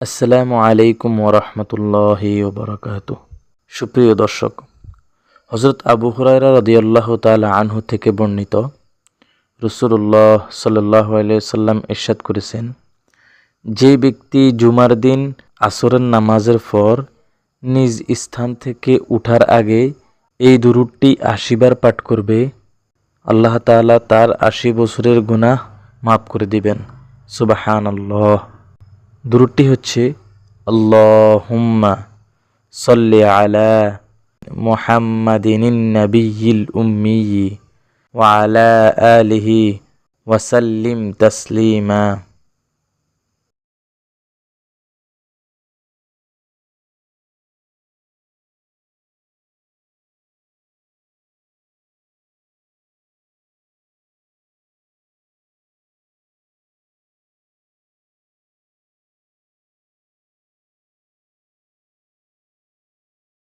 আসসালামু আলাইকুম ওরহমতুল্লাহি ওবরাকাতুহ। সুপ্রিয় দর্শক, হযরত আবু হুরায়রা রাদিয়াল্লাহু তাআলা আনহু থেকে বর্ণিত, রাসূলুল্লাহ সাল্লাল্লাহু আলাইহি ওয়াসাল্লাম ইরশাদ করেছেন, যে ব্যক্তি জুমার দিন আসরের নামাজের পর নিজ স্থান থেকে উঠার আগে এই দুরূদটি ৮০ বার পাঠ করবে, আল্লাহ তাআলা তার ৮০ বছরের গুনাহ মাফ করে দিবেন। সুবহানাল্লাহ। দুরূদটি হচ্ছে, আল্লাহুম্মা সাল্লি আলা মুহাম্মাদিনিন নাবিয়্যিল উম্মিয়্যি ওয়া আলা আলিহি ওয়া সাল্লিম তাসলিমা।